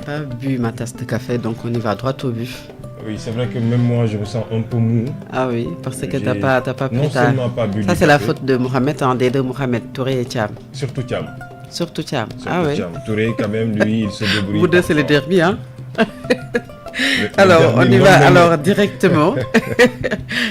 pas bu ma tasse de café, donc on y va droit au but. Oui, c'est vrai que même moi, je me sens un peu mou. Ah oui, parce que t'as pas pris non seulement pas bu. Ça, c'est la faute de Mohamed, des deux Mohamed, Touré et Thiam. Surtout Thiam. Ah oui. Thiam. Touré, quand même, lui, il se débrouille. Vous deux, c'est le derby, hein. Alors, on y va alors directement.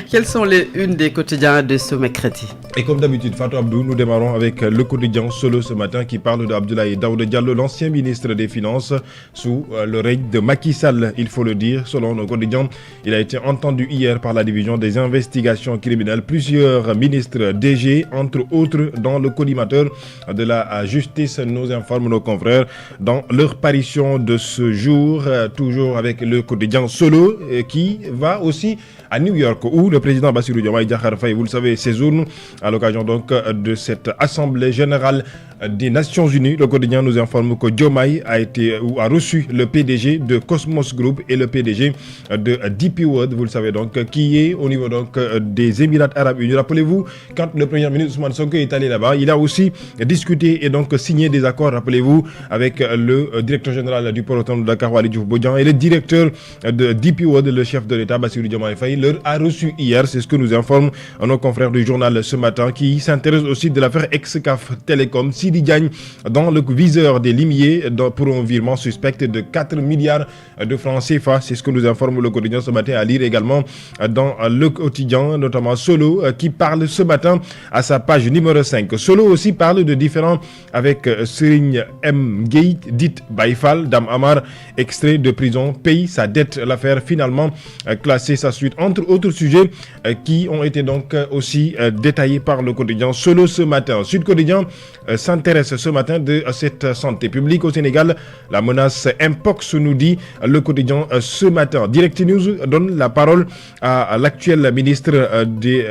Quelles sont les unes des quotidiens de ce mercredi? Et comme d'habitude, Fatou Abdou, nous démarrons avec le quotidien Solo ce matin qui parle d'Abdoulaye Daouda Diallo, l'ancien ministre des Finances sous le règne de Macky Sall, il faut le dire. Selon le quotidien, il a été entendu hier par la division des investigations criminelles. Plusieurs ministres DG, entre autres dans le collimateur de la justice, nous informent nos confrères dans leur parution de ce jour, toujours avec le quotidien Solo qui va aussi à New York où le président Bassirou Diomaye Diakhar Faye, vous le savez, séjourne à l'occasion donc de cette assemblée générale des Nations Unies. Le quotidien nous informe que Diomaye a reçu le PDG de Cosmos Group et le PDG de DP World, vous le savez donc, qui est au niveau donc des Émirats Arabes Unis. Rappelez-vous, quand le premier ministre Ousmane Sonko est allé là-bas, il a aussi discuté et donc signé des accords, rappelez-vous, avec le directeur général du port autonome de Dakar, Waly Diouf Bodian, et le directeur de DP World, le chef de l'État, Bassirou Diomaye Faye, leur a reçu hier. C'est ce que nous informent nos confrères du journal ce matin, qui s'intéresse aussi de l'affaire Excaf Télécom. Sidi Diagne dans le viseur des limiers pour un virement suspect de 4 milliards de francs CFA. C'est ce que nous informe le quotidien ce matin, à lire également dans le quotidien, notamment Solo, qui parle ce matin à sa page numéro 5. Solo aussi parle de différends avec Serigne M. Gueye, dite Baïfal. Dame Amar, extrait de prison, paye sa dette. L'affaire finalement classée sa suite, entre autres sujets qui ont été donc aussi détaillés par le quotidien Solo ce matin. Sud Quotidien s'intéresse ce matin de cette santé publique au Sénégal. La menace Mpox, nous dit le quotidien ce matin. Direct News donne la parole à l'actuel ministre des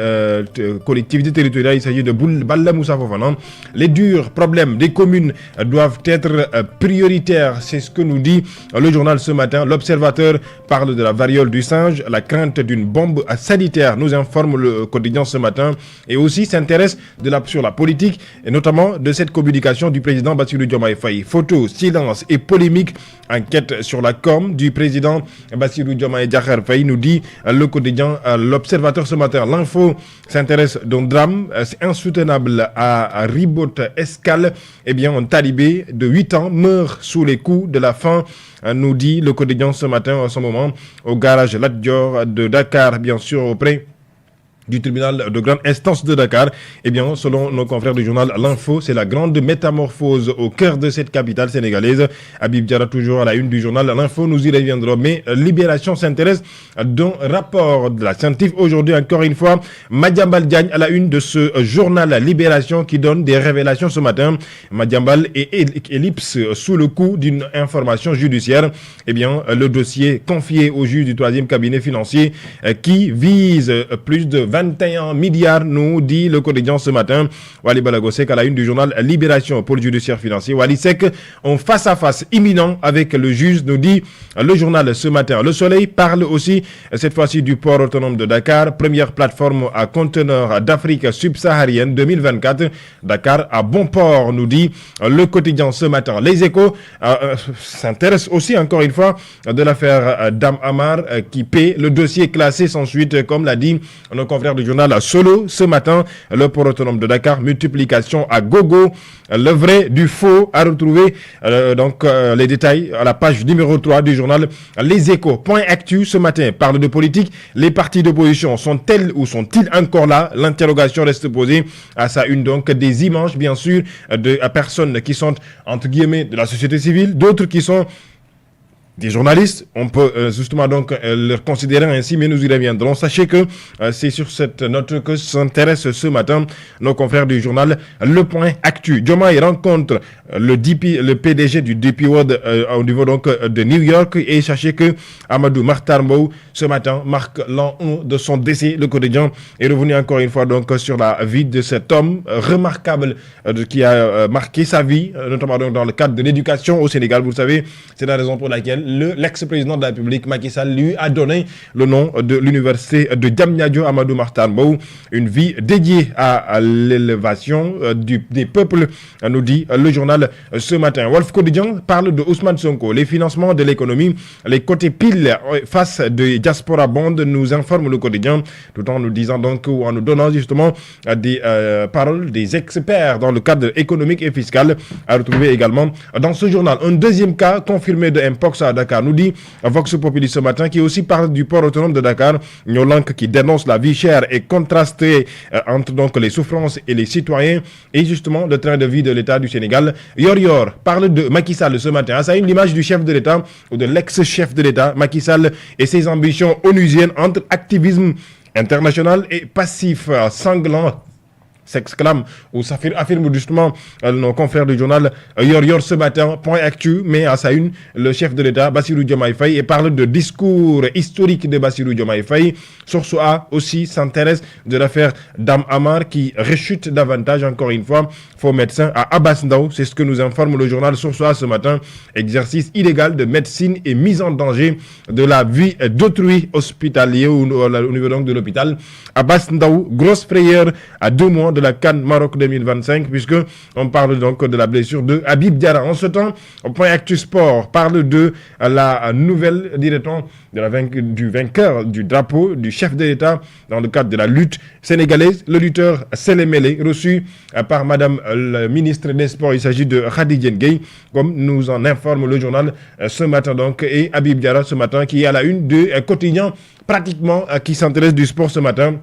collectivités territoriales. Il s'agit de Balla Moussa Fofana. Les durs problèmes des communes doivent être prioritaires. C'est ce que nous dit le journal ce matin. L'Observateur parle de la variole du singe, la crainte d'une bombe sanitaire, nous informe le quotidien ce matin, et aussi s'intéresse sur la politique et notamment de cette communication du président Bassirou Diomaye Faye. Photos, silence et polémique, enquête sur la com du président Bassirou Diomaye Diakhar Faye, nous dit le quotidien L'Observateur ce matin. L'info s'intéresse d'un drame insoutenable à Ribot Escale. Eh bien, un talibé de 8 ans meurt sous les coups de la faim, nous dit le quotidien ce matin, en ce moment au garage Lat Dior de Dakar, bien sûr auprès du tribunal de grande instance de Dakar. Eh bien, selon nos confrères du journal L'Info, c'est la grande métamorphose au cœur de cette capitale sénégalaise. Habib Diarra, toujours à la une du journal L'Info, nous y reviendrons. Mais Libération s'intéresse d'un rapport de la scientifique aujourd'hui, encore une fois. Madiambal Diagne à la une de ce journal Libération qui donne des révélations ce matin. Madiambal est ellipse sous le coup d'une information judiciaire. Eh bien, le dossier confié au juge du 3e cabinet financier qui vise plus de 21 milliards, nous dit le quotidien ce matin. Wali Balagosek à la une du journal Libération pour le judiciaire financier. Wali Sek en face-à-face imminent avec le juge, nous dit le journal ce matin. Le Soleil parle aussi cette fois-ci du port autonome de Dakar, première plateforme à conteneurs d'Afrique subsaharienne 2024. Dakar à bon port, nous dit le quotidien ce matin. Les Échos s'intéressent aussi encore une fois de l'affaire Dame Amar qui paie le dossier classé sans suite, comme l'a dit nos confrères du journal Solo ce matin. Le port autonome de Dakar, multiplication à gogo, le vrai du faux, à retrouver les détails à la page numéro 3 du journal Les Échos. Point actu ce matin parle de politique. Les partis d'opposition sont-elles ou sont-ils encore là? L'interrogation reste posée à sa une, donc des images bien sûr de personnes qui sont entre guillemets de la société civile, d'autres qui sont des journalistes. On peut justement donc leur considérer ainsi, mais nous y reviendrons. Sachez que c'est sur cette note que s'intéressent ce matin nos confrères du journal Le Point Actu. Diomaye rencontre le PDG du DP World au niveau donc de New York, et sachez que Amadou Mahtar Mbow ce matin marque l'an 1 de son décès. Le quotidien est revenu encore une fois donc sur la vie de cet homme remarquable qui a marqué sa vie, notamment donc dans le cadre de l'éducation au Sénégal. Vous le savez, c'est la raison pour laquelle l'ex-président de la République, Macky Sall, lui a donné le nom de l'université de Diamniadio Amadou Mahtar Mbow, une vie dédiée à l'élévation des peuples, nous dit le journal ce matin. Wolf Quotidien parle de Ousmane Sonko, les financements de l'économie, les côtés piles face de Diaspora Bond, nous informe le quotidien, tout en nous disant donc, ou en nous donnant justement des paroles des experts dans le cadre économique et fiscal, à retrouver également dans ce journal. Un deuxième cas confirmé de Mpox à Dakar, nous dit Vox Populi ce matin, qui aussi parle du port autonome de Dakar, Nyolank qui dénonce la vie chère et contrastée entre donc les souffrances et les citoyens et justement le train de vie de l'État du Sénégal. Yor parle de Macky Sall ce matin. Ça a une image du chef de l'État ou de l'ex-chef de l'État, Macky Sall, et ses ambitions onusiennes entre activisme international et passif sanglant, s'exclame ou affirme justement nos confrères du journal Yor ce matin. Point actu, mais à sa une, le chef de l'État, Bassirou Diomaye Faye, et parle de discours historique de Bassirou Diomaye Faye. Source A aussi s'intéresse de l'affaire Dame Amar qui rechute davantage, encore une fois, faux médecin à Abass Ndao. C'est ce que nous informe le journal Source A ce matin. Exercice illégal de médecine et mise en danger de la vie d'autrui hospitalier au niveau donc de l'hôpital. Abass Ndao, grosse frayeur à 2 mois de la CAN Maroc 2025, puisque on parle donc de la blessure de Habib Diarra. En ce temps, au point Actu Sport parle de la nouvelle, dirait-on, du vainqueur du drapeau du chef de l'État dans le cadre de la lutte sénégalaise, le lutteur Sélémélé, reçu par Madame le ministre des Sports. Il s'agit de Khady Gueye, comme nous en informe le journal ce matin donc, et Habib Diarra ce matin, qui est à la une de quotidien pratiquement qui s'intéresse du sport ce matin.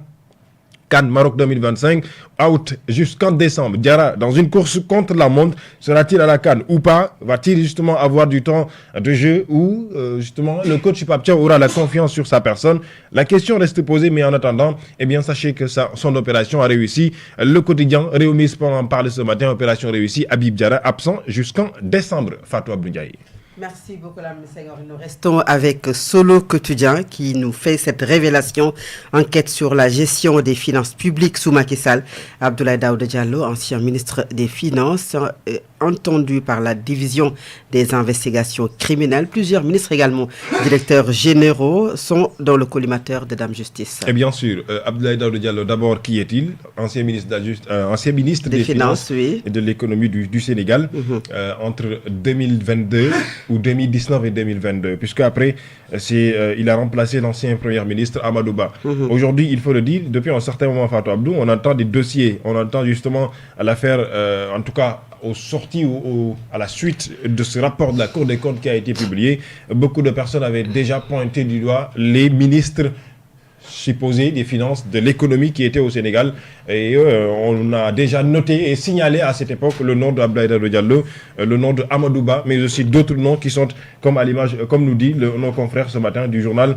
CAN Maroc 2025, out jusqu'en décembre. Diarra, dans une course contre la montre, sera-t-il à la CAN ou pas? Va-t-il justement avoir du temps de jeu ou justement le coach Paptia aura la confiance sur sa personne? La question reste posée, mais en attendant, eh bien sachez que son opération a réussi. Le quotidien Réumi Sport en parle ce matin, opération réussie. Habib Diarra absent jusqu'en décembre. Fatou Abdoulaye. Merci beaucoup, Lamine Senghor. Nous restons avec Solo Quotidien qui nous fait cette révélation. Enquête sur la gestion des finances publiques sous Macky Sall. Abdoulaye Daouda Diallo, ancien ministre des Finances, entendu par la division des investigations criminelles. Plusieurs ministres également, directeurs généraux, sont dans le collimateur de Dame Justice. Et bien sûr, Abdoulaye Daouda Diallo, d'abord, qui est-il? Ancien ministre, ancien ministre des Finances oui. Et de l'économie du Sénégal, entre 2022 ou 2019 et 2022, puisque après, il a remplacé l'ancien premier ministre Amadou Ba. Aujourd'hui, il faut le dire, depuis un certain moment, Fatou Abdou, on entend des dossiers, on entend justement l'affaire, en tout cas, aux sorties ou à la suite de ce rapport de la Cour des comptes qui a été publié, beaucoup de personnes avaient déjà pointé du doigt les ministres supposés des finances, de l'économie qui étaient au Sénégal. Et on a déjà noté et signalé à cette époque le nom d'Abdoulaye Daouda Diallo, le nom de Amadou Ba, mais aussi d'autres noms qui sont comme à l'image, comme nous dit nos confrères ce matin du journal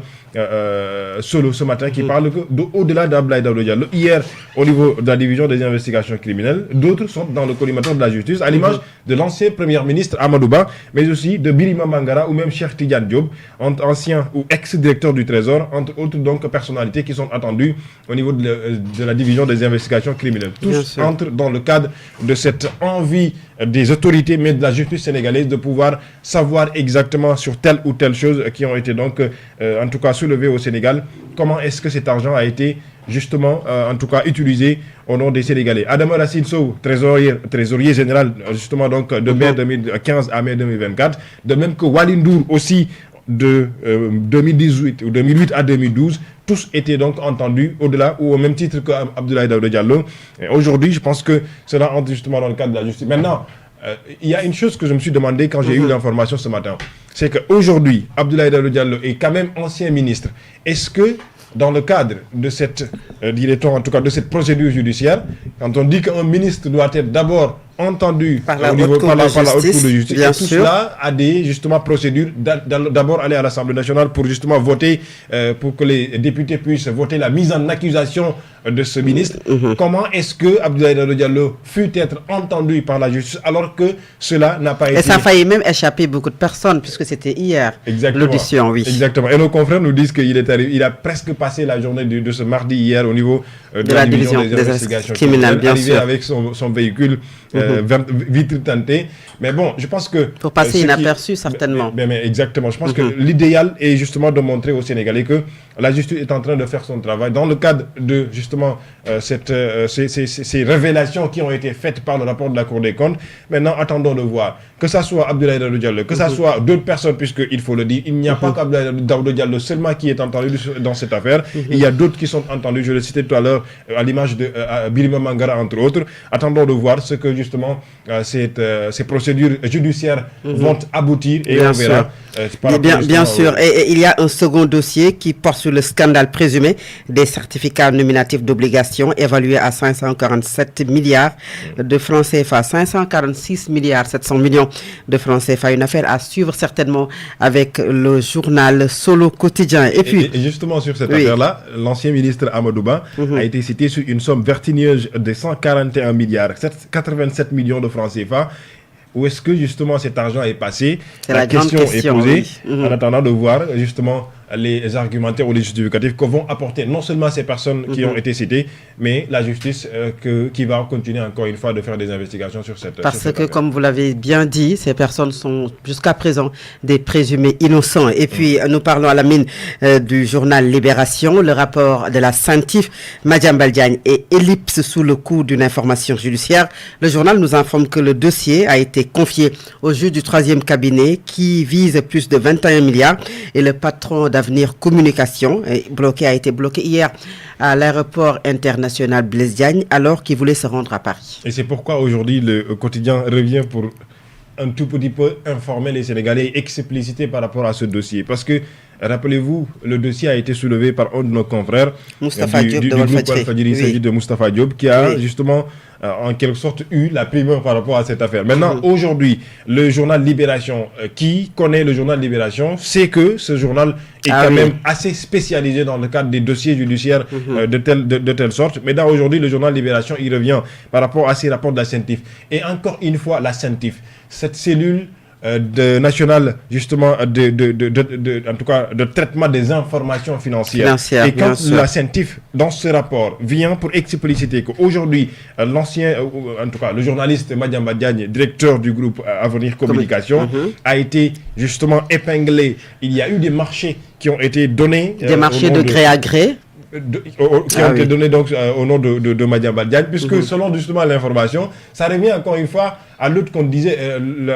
Solo ce matin, qui parle au-delà d'Abdoulaye Daouda Diallo. Hier, au niveau de la division des investigations criminelles, d'autres sont dans le collimateur de la justice, à l'image de l'ancien premier ministre Amadou Ba, mais aussi de Birima Mangara ou même Cheikh Tidiane Diop, ancien ou ex-directeur du Trésor, entre autres donc personnalités qui sont attendues au niveau de la division des investigations criminelles. Tous entrent dans le cadre de cette envie des autorités, mais de la justice sénégalaise, de pouvoir savoir exactement sur telle ou telle chose qui ont été donc, en tout cas, soulevées au Sénégal. Comment est-ce que cet argent a été justement, en tout cas, utilisé au nom des Sénégalais. Adama Racine Sow, trésorier général, justement, donc, de mai 2015 à mai 2024. De même que Walindour aussi, de 2018 ou 2008 à 2012, tous étaient donc entendus au-delà ou au même titre que Abdoulaye Daouda Diallo. Aujourd'hui, je pense que cela entre justement dans le cadre de la justice. Maintenant, il y a une chose que je me suis demandé quand j'ai eu l'information ce matin, c'est qu'aujourd'hui, Abdoulaye Daouda Diallo est quand même ancien ministre. Est-ce que dans le cadre de cette, dirait-on en tout cas, de cette procédure judiciaire, quand on dit qu'un ministre doit être d'abord entendu par la haute cour de justice, et tout cela a des justement procédures d'abord aller à l'Assemblée nationale pour justement voter, pour que les députés puissent voter la mise en accusation de ce ministre. Comment est-ce que Abdoulaye Daouda Diallo fut être entendu par la justice alors que cela n'a pas été... Et ça a failli même échapper beaucoup de personnes puisque c'était hier l'audition, oui. Exactement. Et nos confrères nous disent qu'il est arrivé, il a presque passé la journée de ce mardi hier au niveau de la division des investigations criminelles, bien arrivé sûr. avec son véhicule vitre teintée. Mais bon, je pense que... Pour passer inaperçu, certainement. Mais exactement. Je pense que l'idéal est justement de montrer aux Sénégalais que la justice est en train de faire son travail. Dans le cadre de justement ces révélations qui ont été faites par le rapport de la Cour des comptes, maintenant attendons de voir. Que ça soit Abdoulaye Daouda Diallo, que ça soit d'autres personnes, puisqu'il faut le dire, il n'y a pas qu'Abdoulaye Daouda Diallo seulement qui est entendu dans cette affaire. Il y a d'autres qui sont entendus, je le citais tout à l'heure, à l'image de Birima Mangara, entre autres. Attendons de voir ce que justement ces procédures judiciaires vont aboutir et bien on verra. Bien sûr. Et il y a un second dossier qui porte sur le scandale présumé des certificats nominatifs d'obligation évalués à 547 milliards de francs CFA, 546 milliards 700 millions de francs CFA. Une affaire à suivre certainement avec le journal Solo Quotidien. Et puis, et justement sur cette affaire-là, l'ancien ministre Amadou Ba a été cité sur une somme vertigineuse de 141 milliards, 87 millions de francs CFA. Où est-ce que justement cet argent est passé? La question est posée en attendant de voir justement les argumentaires ou les justificatifs que vont apporter non seulement ces personnes qui ont été citées, mais la justice qui va continuer encore une fois de faire des investigations sur cette affaire. Comme vous l'avez bien dit, ces personnes sont jusqu'à présent des présumés innocents. Et puis nous parlons à la mine du journal Libération, le rapport de la CENTIF, Madiambal Diagne et ellipse sous le coup d'une information judiciaire. Le journal nous informe que le dossier a été confié au juge du 3e cabinet qui vise plus de 21 milliards et le patron d'Avenir Communication a été bloqué hier à l'aéroport international Blaise Diagne alors qu'il voulait se rendre à Paris. Et c'est pourquoi aujourd'hui le quotidien revient pour un tout petit peu informer les Sénégalais et expliciter par rapport à ce dossier. Parce que, rappelez-vous, le dossier a été soulevé par un de nos confrères Moustapha Diop du groupe Walfadjri, il s'agit de Moustapha Diop, qui a justement en quelque sorte eu la primeur par rapport à cette affaire. Maintenant, aujourd'hui, le journal Libération, qui connaît le journal Libération, sait que ce journal est quand même assez spécialisé dans le cadre des dossiers judiciaires de telle sorte. Mais aujourd'hui, le journal Libération, il revient par rapport à ces rapports de la CENTIF. Et encore une fois, la CENTIF, cette cellule nationale justement en tout cas de traitement des informations financières. Et quand la CENTIF dans ce rapport vient pour expliciter qu'aujourd'hui l'ancien en tout cas le journaliste Madiambal Diagne, directeur du groupe Avenir Communication, a été justement épinglé. Il y a eu des marchés qui ont été donnés, des marchés de gré à gré qui ont été donnés donc au nom de Madiambal Diagne, puisque selon justement l'information, ça revient encore une fois à l'autre qu'on disait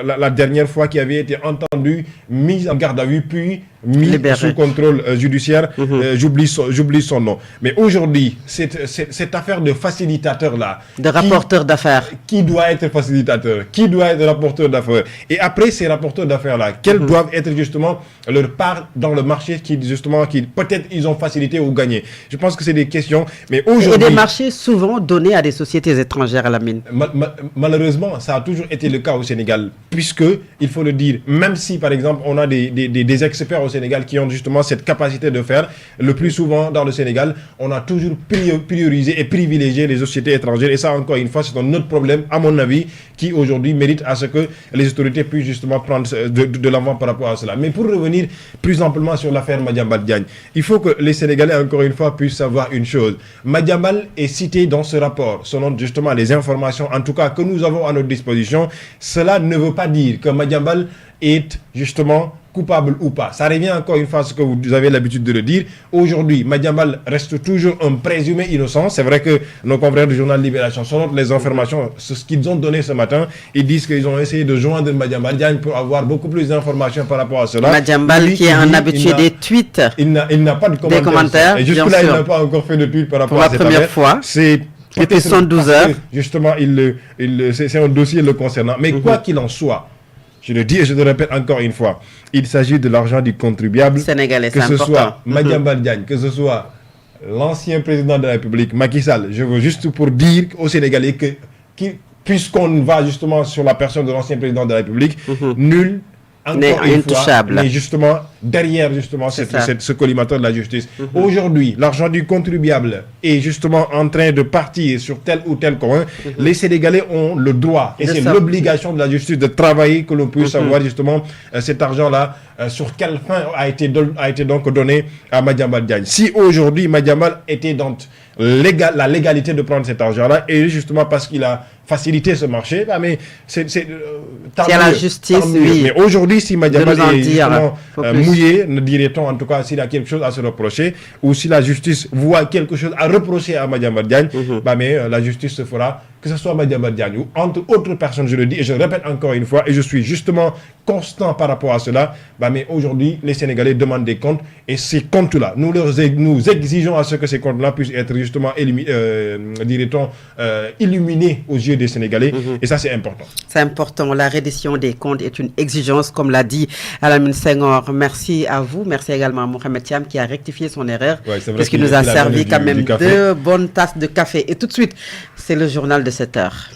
la dernière fois, qui avait été entendu, mis en garde à vue, puis mis sous contrôle judiciaire. J'oublie son nom. Mais aujourd'hui, cette affaire de facilitateur-là, de rapporteur d'affaires, qui doit être facilitateur, qui doit être rapporteur d'affaires, et après ces rapporteurs d'affaires-là, quelles doivent être justement leur part dans le marché qui peut-être ils ont facilité ou gagné. Je pense que c'est des questions, mais aujourd'hui... Et des marchés souvent donnés à des sociétés étrangères à la mine. Malheureusement, ça a toujours été le cas au Sénégal, puisque, il faut le dire, même si par exemple on a des experts au Sénégal qui ont justement cette capacité de faire, le plus souvent dans le Sénégal, on a toujours priorisé et privilégié les sociétés étrangères, et ça encore une fois c'est un autre problème à mon avis qui aujourd'hui mérite à ce que les autorités puissent justement prendre de l'avant par rapport à cela. Mais pour revenir plus amplement sur l'affaire Madiambal Diagne, il faut que les Sénégalais encore une fois puissent savoir une chose. Madiambal est cité dans ce rapport selon justement les informations en tout cas que nous avons à notre disposition. Cela ne veut pas dire que Madiambal est justement coupable ou pas. Ça revient encore une fois à ce que vous avez l'habitude de le dire. Aujourd'hui, Madiambal reste toujours un présumé innocent. C'est vrai que nos confrères du journal Libération, selon les informations, ce qu'ils ont donné ce matin, ils disent qu'ils ont essayé de joindre Madiambal Diagne pour avoir beaucoup plus d'informations par rapport à cela. Madiambal qui est un habitué des tweets. Il n'a pas de commentaires. Et jusque-là, il n'a pas encore fait de tweet par rapport à cette affaire. Pour la première fois. C'est peut-être 112 heures. Justement, c'est un dossier le concernant. Mais quoi qu'il en soit, je le dis et je le répète encore une fois, il s'agit de l'argent du contribuable, sénégalais, que ce soit Madiambal Diagne, que ce soit l'ancien président de la République, Macky Sall. Je veux juste pour dire aux Sénégalais que puisqu'on va justement sur la personne de l'ancien président de la République, nul encore une fois, mais justement derrière justement ce collimateur de la justice. Aujourd'hui, l'argent du contribuable est justement en train de partir sur tel ou tel coin. Les Sénégalais ont le droit et c'est l'obligation de la justice de travailler que l'on puisse savoir justement cet argent-là sur quelle fin a été donc donné à Madiambal Diagne. Si aujourd'hui Madiambal était dans la légalité de prendre cet argent-là, et justement parce qu'il a faciliter ce marché, mais c'est tant à la mieux, justice, tant mieux. oui. Mais aujourd'hui, si Madiambal De nous en est dire, justement plus. mouillé, ne dirait-on en tout cas s'il a quelque chose à se reprocher, ou si la justice voit quelque chose à reprocher à Madiambal Diagne, mais la justice se fera, que ce soit Madiambal Diagne ou entre autres personnes, je le dis et je le répète encore une fois, et je suis justement constant par rapport à cela, mais aujourd'hui, les Sénégalais demandent des comptes, et ces comptes-là, nous exigeons à ce que ces comptes-là puissent être justement illuminés aux yeux des Sénégalais, et ça c'est important. C'est important, la reddition des comptes est une exigence, comme l'a dit Alamine Senghor. Merci à vous, merci également à Mohamed Thiam qui a rectifié son erreur, parce qu'il nous a servi quand même 2 bonnes tasses de café. Et tout de suite, c'est le journal de 7 heures.